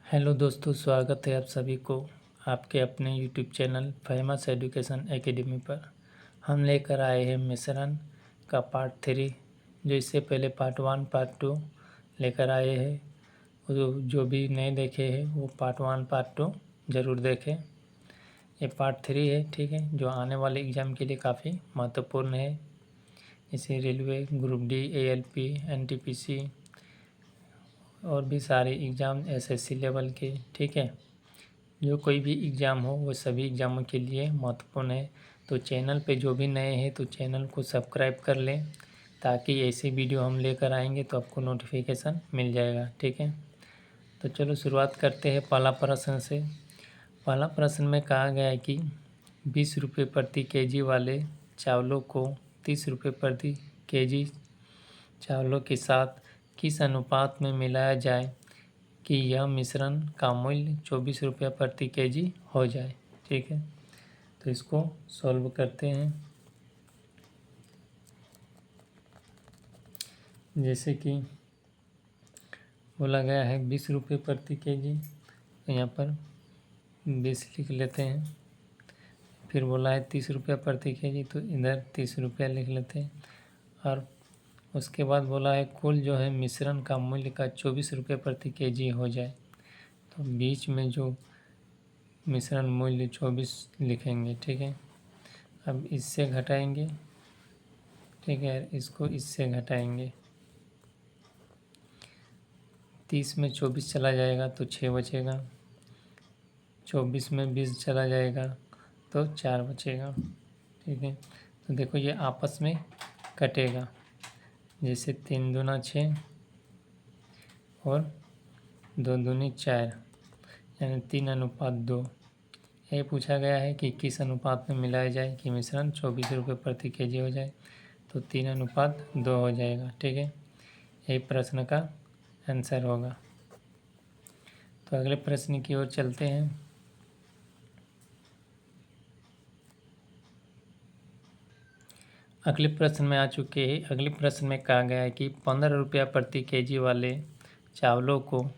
Hello दोस्तों, स्वागत है आप सभी को आपके अपने YouTube channel famous education academy पर। हम लेकर आए हैं मिश्रण का पार्ट 3, जो इससे पहले पार्ट 1 पार्ट 2 लेकर आए हैं। जो भी नहीं देखे हैं वो पार्ट 1 पार्ट 2 ज़रूर देखें। ये पार्ट 3 है, ठीक है, जो आने वाले एग्ज़ाम के लिए काफ़ी महत्वपूर्ण है। इसे railway, group D, ALP, NTPC और भी सारे एग्ज़ाम SSC लेवल के, ठीक है, जो कोई भी एग्ज़ाम हो वो सभी एग्ज़ामों के लिए महत्वपूर्ण है। तो चैनल पे जो भी नए हैं तो चैनल को सब्सक्राइब कर लें, ताकि ऐसी वीडियो हम लेकर आएंगे तो आपको नोटिफिकेशन मिल जाएगा, ठीक है। तो चलो शुरुआत करते हैं पहला प्रश्न से। पहला प्रश्न में कहा गया है कि 20 रुपये प्रति केजी वाले चावलों को 30 रुपये प्रति केजी चावलों के साथ किस अनुपात में मिलाया जाए कि यह मिश्रण का मूल्य 24 रुपये प्रति केजी हो जाए, ठीक है। तो इसको सॉल्व करते हैं। जैसे कि बोला गया है 20 रुपये प्रति केजी, तो यहाँ पर 20 लिख लेते हैं। फिर बोला है 30 रुपया प्रति केजी, तो इधर 30 रुपया लिख लेते हैं। और उसके बाद बोला है कुल जो है मिश्रण का मूल्य का 24 रुपये प्रति केजी हो जाए, तो बीच में जो मिश्रण मूल्य 24 लिखेंगे, ठीक है। अब इससे घटाएंगे, ठीक है, इसको इससे घटाएंगे। 30 में 24 चला जाएगा तो 6 बचेगा, 24 में 20 चला जाएगा तो 4 बचेगा, ठीक है। तो देखो ये आपस में कटेगा, जैसे 3 दूना 6 और 2 दूनी 4, यानी 3:2। ये पूछा गया है कि किस अनुपात में मिलाया जाए कि मिश्रण 24 रुपये प्रति केजी हो जाए, तो 3:2 हो जाएगा, ठीक है। यही प्रश्न का आंसर होगा। तो अगले प्रश्न की ओर चलते हैं। अगले प्रश्न में आ चुके हैं। अगले प्रश्न में कहा गया है कि 15 रुपया प्रति केजी वाले चावलों को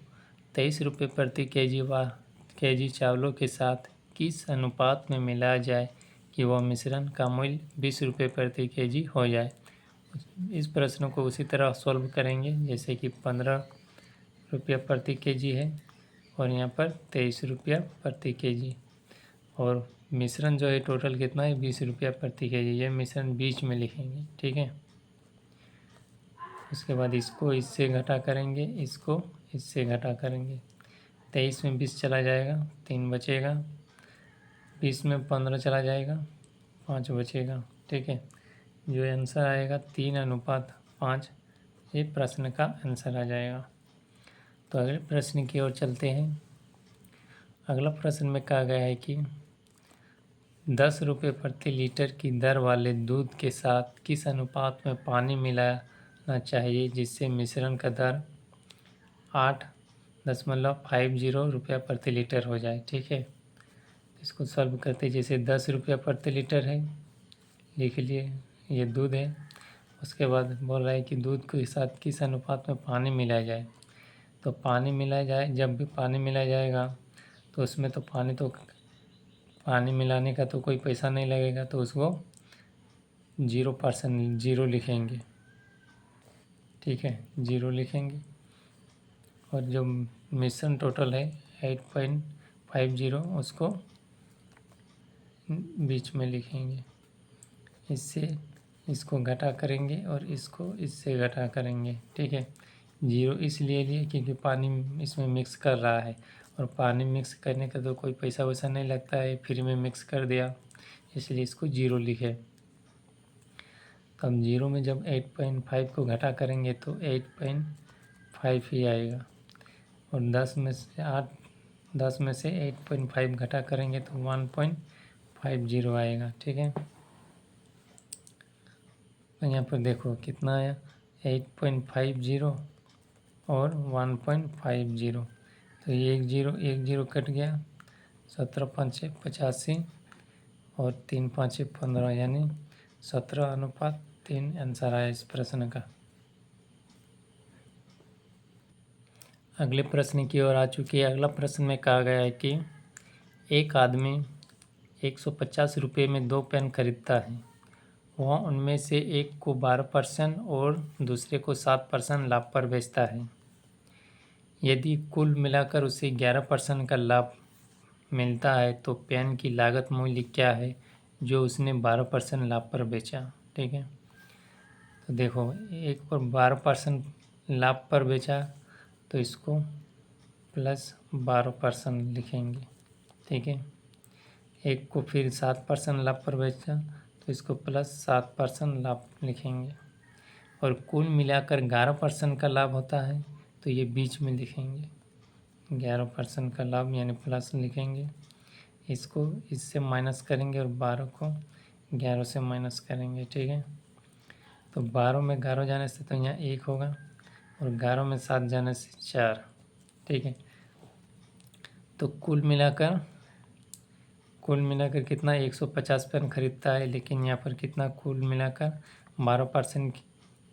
23 रुपये प्रति केजी चावलों के साथ किस अनुपात में मिलाया जाए कि वह मिश्रण का मूल्य 20 रुपये प्रति केजी हो जाए। इस प्रश्न को उसी तरह सॉल्व करेंगे जैसे कि 15 रुपया प्रति केजी है और यहाँ पर 23 रुपया प्रति केजी, और मिश्रण जो है टोटल कितना है 20 रुपया प्रति केजी। ये मिश्रण बीच में लिखेंगे, ठीक है। उसके बाद इसको इससे घटा करेंगे, इसको इससे घटा करेंगे। 23 में 20 चला जाएगा, 3 बचेगा। 20 में 15 चला जाएगा, 5 बचेगा, ठीक है। जो आंसर आएगा 3:5, ये प्रश्न का आंसर आ जाएगा। तो अगले प्रश्न की ओर चलते हैं। अगला प्रश्न में कहा गया है कि 10 रुपये प्रति लीटर की दर वाले दूध के साथ किस अनुपात में पानी मिलाना चाहिए जिससे मिश्रण का दर 8.50 रुपया प्रति लीटर हो जाए, ठीक है। इसको सॉल्व करते जैसे 10 रुपया प्रति लीटर है, लिख लिए, ये दूध है। उसके बाद बोल रहा है कि दूध के साथ किस अनुपात में पानी मिलाया जाए। तो पानी मिलाया जाए, जब भी पानी मिलाया जाएगा तो उसमें तो पानी मिलाने का तो कोई पैसा नहीं लगेगा, तो उसको 0% 0 लिखेंगे, ठीक है, 0 लिखेंगे। और जो मिश्रण टोटल है 8.50 उसको बीच में लिखेंगे। इससे इसको घटा करेंगे और इसको इससे घटा करेंगे, ठीक है। 0 इसलिए लिए क्योंकि पानी इसमें मिक्स कर रहा है, और पानी मिक्स करने का तो कोई पैसा वैसा नहीं लगता है, फ्री में मिक्स कर दिया, इसलिए इसको 0 लिखे। तब 0 में जब 8.5 को घटा करेंगे तो 8.5 ही आएगा, और 10 में से 8.5 घटा करेंगे तो 1.50 आएगा, ठीक है। तो यहाँ पर देखो कितना आया 8.50 और 1.50, तो ये एक जीरो कट गया। 17×5 = 85 और 3×5 = 15, यानी 17:3 आंसर आया इस प्रश्न का। अगले प्रश्न की ओर आ चुकी है। अगला प्रश्न में कहा गया है कि एक आदमी 150 रुपये में 2 पेन खरीदता है। वह उनमें से एक को 12% और दूसरे को 7% लाभ पर बेचता है। यदि कुल मिलाकर उसे 11% का लाभ मिलता है तो पेन की लागत मूल्य क्या है जो उसने 12% लाभ पर बेचा। ठीक है, तो देखो एक पर 12% लाभ पर बेचा तो इसको प्लस 12% लिखेंगे। ठीक है, एक को फिर 7% लाभ पर बेचा तो इसको प्लस 7% लाभ लिखेंगे। और कुल मिलाकर 11% का लाभ होता है तो ये बीच में लिखेंगे। 11% का लाभ यानी प्लस लिखेंगे, इसको इससे माइनस करेंगे और 12 को 11 से माइनस करेंगे। ठीक है, तो 12 में 11 जाने से तो यहाँ 1 होगा और 11 में 7 जाने से 4। ठीक है, तो कुल मिलाकर कितना 150 पेन खरीदता है, लेकिन यहाँ पर कितना कुल मिलाकर 12%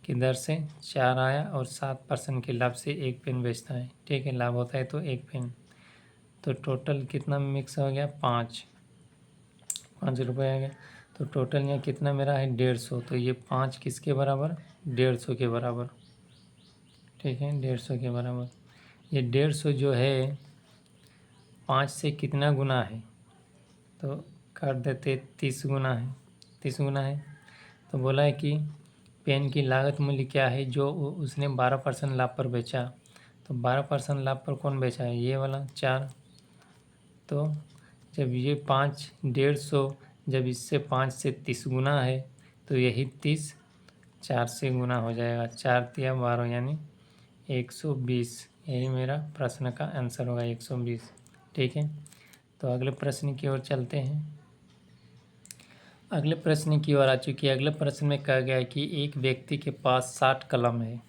की दर से 4 आया और 7% के लाभ से 1 पेन बेचता है। ठीक है, लाभ होता है तो 1 पेन, तो टोटल कितना मिक्स हो गया 5 रुपये आ गया। तो टोटल यहाँ कितना मेरा है 150, तो ये 5 किसके बराबर 150 के बराबर। ठीक है, 150 के बराबर। ये 150 जो है 5 से कितना गुना है, तो कर देते 30 गुना है, 30 गुना है। तो बोला है कि पेन की लागत मूल्य क्या है जो उसने 12% लाभ पर बेचा। तो 12% लाभ पर कौन बेचा है, ये वाला 4। तो जब ये 5 150 जब इससे 5 से 30 गुना है तो यही 30 4 से गुना हो जाएगा। 4 तिया 12 यानी 120। यही मेरा प्रश्न का आंसर होगा 120। ठीक है, तो अगले प्रश्न की ओर चलते हैं। अगले प्रश्न की ओर आ चुकी है। अगले प्रश्न में कहा गया है कि एक व्यक्ति के पास 60 कलम है।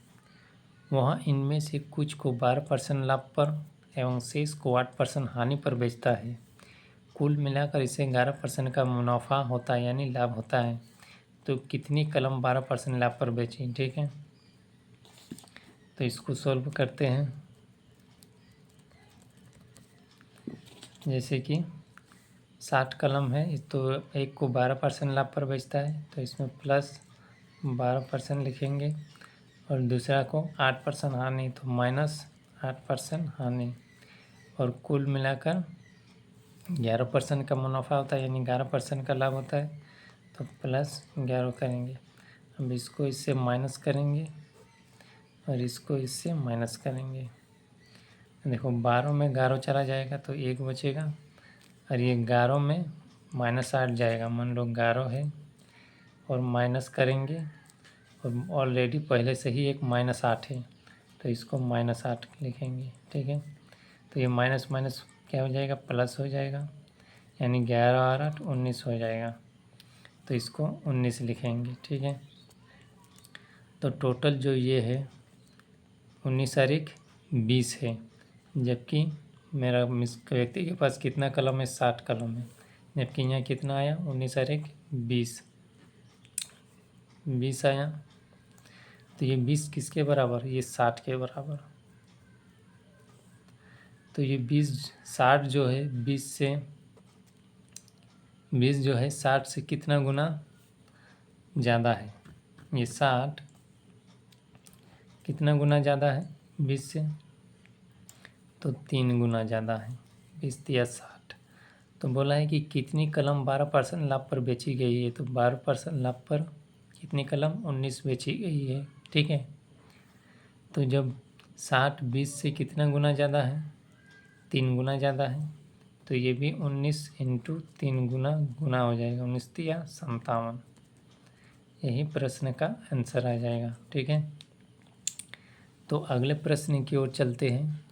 वह इनमें से कुछ को 12% लाभ पर एवं शेष को 8% हानि पर बेचता है। कुल मिलाकर इसे 11% का मुनाफा होता है यानी लाभ होता है। तो कितनी कलम 12% लाभ पर बेची। ठीक है, तो इसको सॉल्व करते हैं। जैसे कि 60 कलम है तो एक को 12% लाभ पर बेचता है तो इसमें प्लस 12% लिखेंगे और दूसरा को 8% हानि तो माइनस 8% हानि। और कुल मिलाकर 11% का मुनाफा होता है यानी 11% का लाभ होता है तो प्लस 11 करेंगे। अब इसको इससे माइनस करेंगे और इसको इससे माइनस करेंगे। देखो 12 में 11 चला जाएगा तो 1 बचेगा और ये 11 में -8 जाएगा। मान लो 11 है और माइनस करेंगे और ऑलरेडी पहले से ही एक -8 है तो इसको -8 लिखेंगे। ठीक है, तो ये माइनस माइनस क्या हो जाएगा प्लस हो जाएगा यानी 11 और 8 19 हो जाएगा तो इसको 19 लिखेंगे। ठीक है, तो टोटल जो ये है 19 और 1 20 है। जबकि मेरा व्यक्ति के पास कितना कलम है 60 कलम है, जबकि यहाँ कितना आया 19 और 1 20 आया। तो ये 20 किसके बराबर, ये 60 के बराबर। तो ये 60 जो है 20 जो है 60 से कितना गुना ज़्यादा है। ये 60 कितना गुना ज़्यादा है 20 से, तो 3 गुना ज़्यादा है। 20 या 60। तो बोला है कि कितनी कलम 12% लाभ पर बेची गई है। तो 12% लाभ पर कितनी कलम 19 बेची गई है। ठीक है, तो जब 60 20 से कितना गुना ज़्यादा है 3 गुना ज़्यादा है तो ये भी 19 इंटू 3 गुना हो जाएगा। 19 या 57, यही प्रश्न का आंसर आ जाएगा। ठीक है, तो अगले प्रश्न की ओर चलते हैं।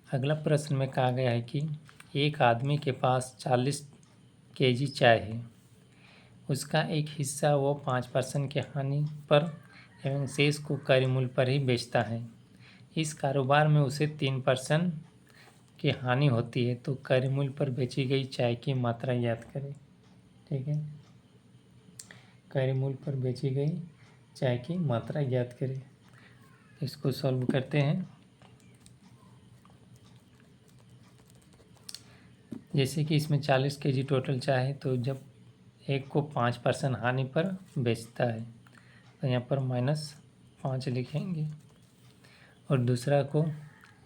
अगला प्रश्न में कहा गया है कि एक आदमी के पास 40 केजी चाय है। उसका एक हिस्सा वो 5% के हानि पर एवं शेष को क्रय मूल्य पर ही बेचता है। इस कारोबार में उसे 3% की हानि होती है, तो क्रय मूल्य पर बेची गई चाय की मात्रा ज्ञात करें। ठीक है, क्रय मूल्य पर बेची गई चाय की मात्रा ज्ञात करें। इसको सॉल्व करते हैं। जैसे कि इसमें 40 केजी टोटल चाहे, तो जब एक को 5% हानि पर बेचता है तो यहाँ पर -5 लिखेंगे, और दूसरा को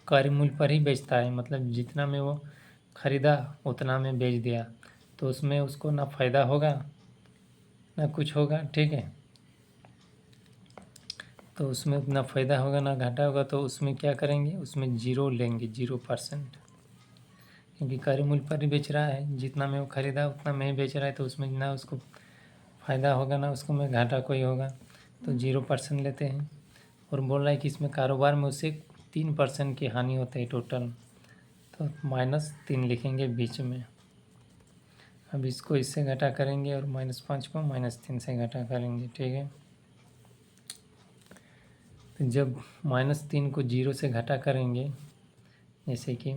क्रय मूल्य पर ही बेचता है, मतलब जितना में वो ख़रीदा उतना में बेच दिया, तो उसमें उसको ना फ़ायदा होगा ना कुछ होगा, ठीक है। तो उसमें ना फ़ायदा होगा ना घाटा होगा, तो उसमें क्या करेंगे, उसमें 0 लेंगे, 0%, क्योंकि क्रय मूल्य पर ही बेच रहा है, जितना में वो ख़रीदा उतना में ही बेच रहा है, तो उसमें ना उसको फ़ायदा होगा ना उसको में घाटा कोई होगा, तो 0% लेते हैं। और बोल रहा है कि इसमें कारोबार में उससे 3% की हानि होती है टोटल, तो -3 लिखेंगे बीच में। अब इसको इससे घटा करेंगे और -5 को -3 से घटा करेंगे, ठीक है। तो जब -3 को 0 से घटा करेंगे, जैसे कि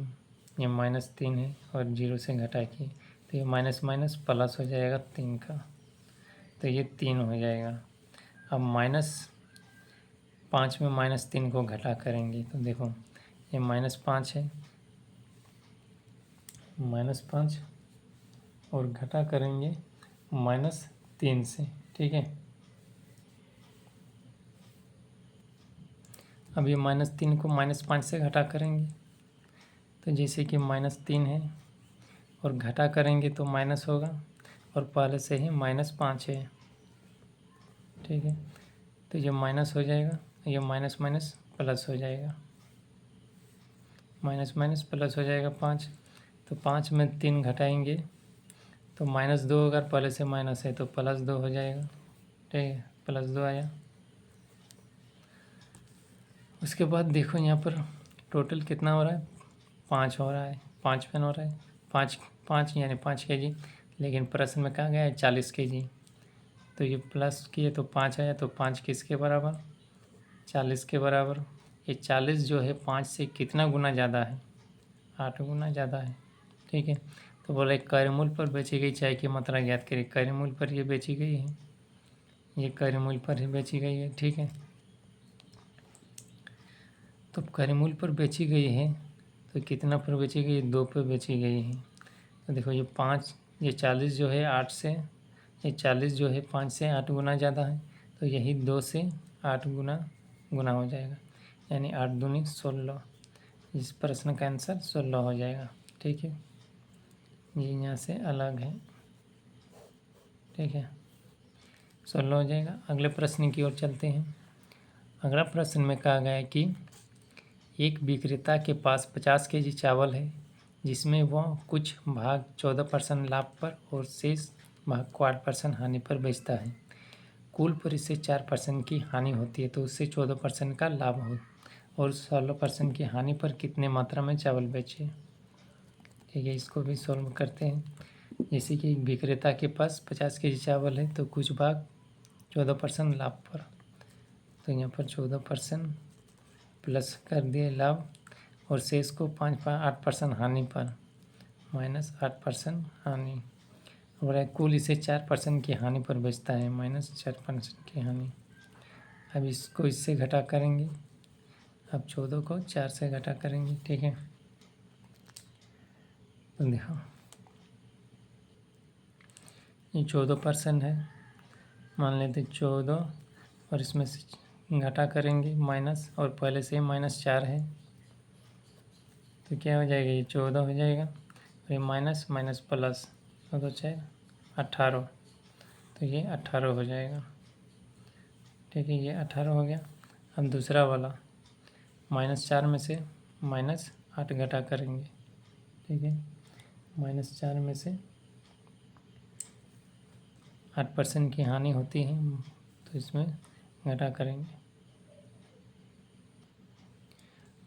ये -3 है और 0 से घटा किए, तो ये माइनस माइनस प्लस हो जाएगा 3 का, तो ये 3 हो जाएगा। अब -5 में -3 को घटा करेंगे, तो देखो ये -5 है, -5 और घटा करेंगे -3 से, ठीक है। अब ये -3 को -5 से घटा करेंगे, तो जैसे कि -3 है और घटा करेंगे तो माइनस होगा, और पहले से ही -5 है, ठीक है। तो ये माइनस हो जाएगा, ये माइनस माइनस प्लस हो जाएगा, माइनस माइनस प्लस हो जाएगा 5, तो 5 में 3 घटाएंगे तो -2, अगर पहले से माइनस है तो +2 हो जाएगा, ठीक है, +2 आया। उसके बाद देखो यहाँ पर टोटल कितना हो रहा है, 5 हो रहा है, 5 पेन हो रहा है, 5 यानी 5 केजी, लेकिन प्रश्न में कहा गया है 40 केजी, तो ये प्लस किए तो 5 आया, तो 5 किसके बराबर, 40 के बराबर। ये 40 जो है 5 से कितना गुना ज़्यादा है, 8 गुना ज़्यादा है, ठीक है। तो बोला क्रय मूल्य पर बेची गई चाय की मात्रा ज्ञात करिए, क्रय मूल्य पर ये बेची गई है, ये क्रय मूल्य पर ही बेची गई है, ठीक है। तो क्रय मूल्य पर बेची गई है तो कितना पर बेची गई है, 2 पर बेची गई है। तो देखो ये 5, ये 40 जो है 8 से, ये 40 जो है 5 से 8 गुना ज़्यादा है, तो यही 2 से 8 गुना हो जाएगा, यानी 8 दूनी 16। इस प्रश्न का आंसर 16 हो जाएगा, ठीक है। ये यहाँ से अलग है, ठीक है, 16 हो जाएगा। अगले प्रश्न की ओर चलते हैं। अगला प्रश्न में कहा गया है कि एक विक्रेता के पास 50 केजी चावल है, जिसमें वह कुछ भाग 14% लाभ पर और शेष भाग को 8% हानि पर बेचता है। कुल पर इससे 4% की हानि होती है, तो उससे 14% का लाभ हो, और 16% की हानि पर कितने मात्रा में चावल बेचे, ठीक है। इसको भी सॉल्व करते हैं। जैसे कि विक्रेता के पास 50 केजी चावल है, तो कुछ भाग 14% लाभ पर, तो यहाँ पर 14% प्लस कर दिए लाभ, और शेष को 8% हानि पर, -8% हानि, और कुल इसे 4% की हानि पर बेचता है, -4% की हानि। अब इसको इससे घटा करेंगे, अब 14 को 4 से घटा करेंगे, ठीक है। तो देखो ये 14% है, मान लेते 14, और इसमें से घटा करेंगे माइनस, और पहले से ही -4 है, तो क्या हो जाएगा, ये 14 हो जाएगा, और ये माइनस माइनस प्लस, 14 4 18, तो ये 18 हो जाएगा, ठीक है, ये 18 हो गया। अब दूसरा वाला -4 में से -8 घटा करेंगे, ठीक है, -4 में से 8% की हानि होती है, तो इसमें घटा करेंगे।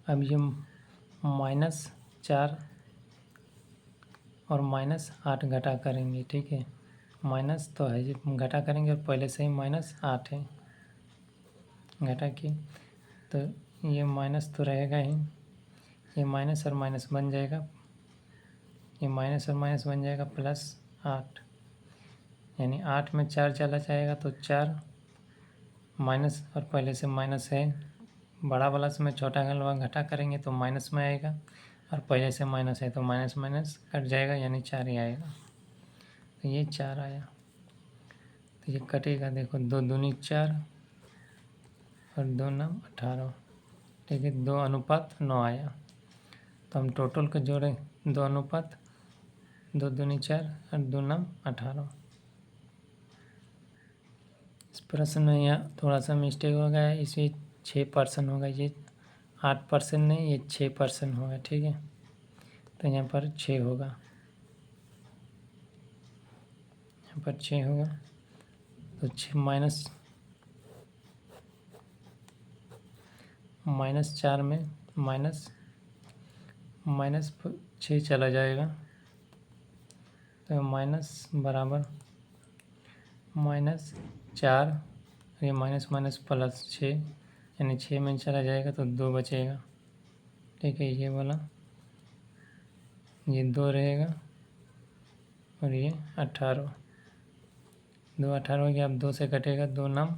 अब ये -4 और -8 घटा करेंगे, ठीक है, माइनस तो है, ये घटा करेंगे और पहले से ही -8 है, घटा के, तो ये माइनस तो रहेगा ही, ये माइनस और माइनस बन जाएगा, ये माइनस और माइनस बन जाएगा +8, यानी 8 में 4 चला जाएगा, तो 4 माइनस, और पहले से माइनस है, बड़ा वाला से में छोटा वाला घटा करेंगे तो माइनस में आएगा, और पहले से माइनस है तो माइनस माइनस कट जाएगा, यानी 4 ही आएगा। तो ये 4 आया, तो ये कटेगा। देखो 2 दूनी 4 और 2 9 18, ठीक है। 2:9 आया। तो हम टोटल को जोड़ें, 2:2 दूनी 4 और 2 9 18। इस प्रश्न में यहाँ थोड़ा सा मिस्टेक हो गया है, इसमें 6% होगा, ये 8% नहीं, ये 6% होगा, ठीक है। तो यहाँ पर 6 होगा, यहाँ पर 6 होगा। तो 6 माइनस 4 में माइनस 6 चला जाएगा। तो माइनस बराबर -4, ये माइनस माइनस प्लस 6, यानी 6 में चला जाएगा तो 2 बचेगा, ठीक है। ये वाला ये 2 रहेगा और ये 18, 2 18 हो गया। अब 2 से कटेगा, 2 9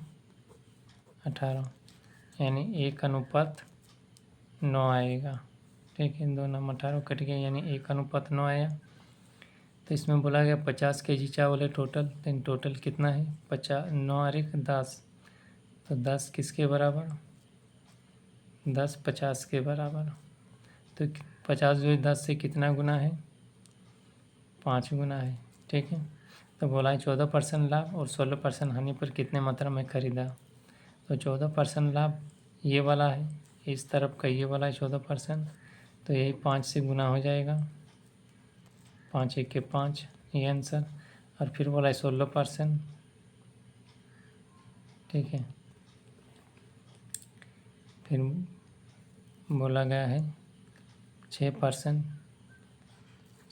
18, यानी 1:9 आएगा, ठीक है। 2 9 18 कट गया, यानी 1:9 आया। तो इसमें बोला गया 50 kg चावल है टोटल, तो टोटल कितना है 50, 9 और 1 10, तो 10 किसके बराबर, 10 50 के बराबर। तो 50 जो 10 से कितना गुना है, 5 गुना है, ठीक है। तो बोला है 14% लाभ और 16% हानि पर कितने मात्रा में खरीदा। तो 14% लाभ ये वाला है, इस तरफ का ये वाला है 14%, तो यही 5 से गुना हो जाएगा, 5 1 के 5, ये आंसर। और फिर बोला है 16%, ठीक है। फिर बोला गया है 6%,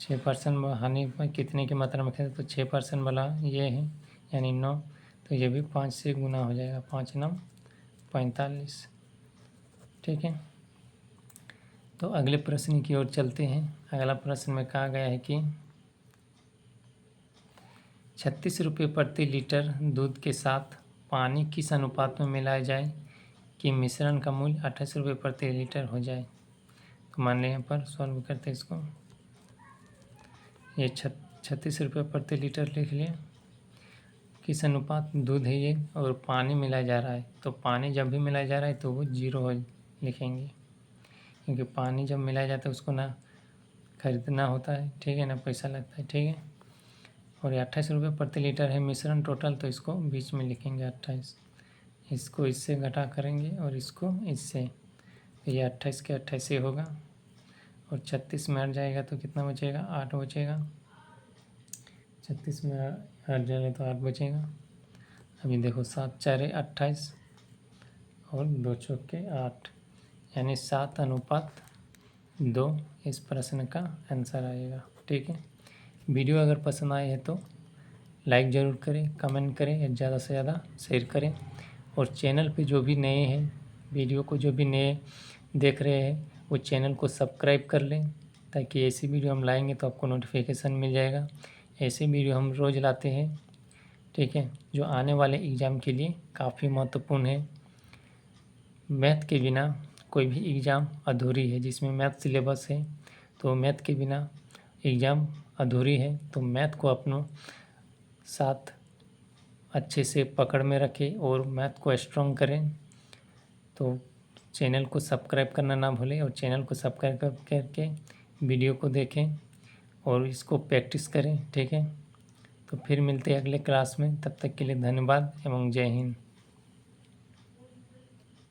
6% हानि पर कितने की मात्रा में खरीदा। तो 6% वाला ये है, यानी 9, तो ये भी 5 से गुना हो जाएगा, 5 9 45, ठीक है। तो अगले प्रश्न की ओर चलते हैं। अगला प्रश्न में कहा गया है कि 36 रुपये प्रति लीटर दूध के साथ पानी किस अनुपात में मिलाया जाए कि मिश्रण का मूल्य 28 रुपये प्रति लीटर हो जाए। तो मान लें यहाँ पर सॉल्व करते हैं इसको। ये 36 रुपये प्रति लीटर लिख लिया। किस अनुपात दूध है ये और पानी मिलाया जा रहा है, तो पानी जब भी मिलाया जा रहा है तो वो 0 हो लिखेंगे, क्योंकि पानी जब मिलाया जाता है उसको ना खरीदना होता है, ठीक है, ना पैसा लगता है, ठीक है। और ये 28 रुपये प्रति लीटर है मिश्रण टोटल, तो इसको बीच में लिखेंगे 28, इसको इससे घटा करेंगे और इसको इससे, तो ये 28 के 28 ही होगा। और 36 में हट जाएगा तो कितना बचेगा, 8 बचेगा। 36 में हट जाएगा तो 8 बचेगा। अभी देखो 7 4 28 और 2 चौके 8, यानी 7:2 इस प्रश्न का आंसर आएगा, ठीक है। वीडियो अगर पसंद आए है तो लाइक ज़रूर करें, कमेंट करें या ज़्यादा से ज़्यादा शेयर करें। और चैनल पे जो भी नए हैं, वीडियो को जो भी नए देख रहे हैं, वो चैनल को सब्सक्राइब कर लें, ताकि ऐसी वीडियो हम लाएंगे तो आपको नोटिफिकेशन मिल जाएगा। ऐसी वीडियो हम रोज़ लाते हैं, ठीक है, जो आने वाले एग्ज़ाम के लिए काफ़ी महत्वपूर्ण है। मैथ के बिना कोई भी एग्ज़ाम अधूरी है, जिसमें मैथ सिलेबस है तो मैथ के बिना एग्ज़ाम अधूरी है। तो मैथ को अपनों साथ अच्छे से पकड़ में रखें और मैथ को स्ट्रॉन्ग करें। तो चैनल को सब्सक्राइब करना ना भूलें और चैनल को सब्सक्राइब करके वीडियो को देखें और इसको प्रैक्टिस करें, ठीक है। तो फिर मिलते हैं अगले क्लास में, तब तक के लिए धन्यवाद एवं जय हिंद।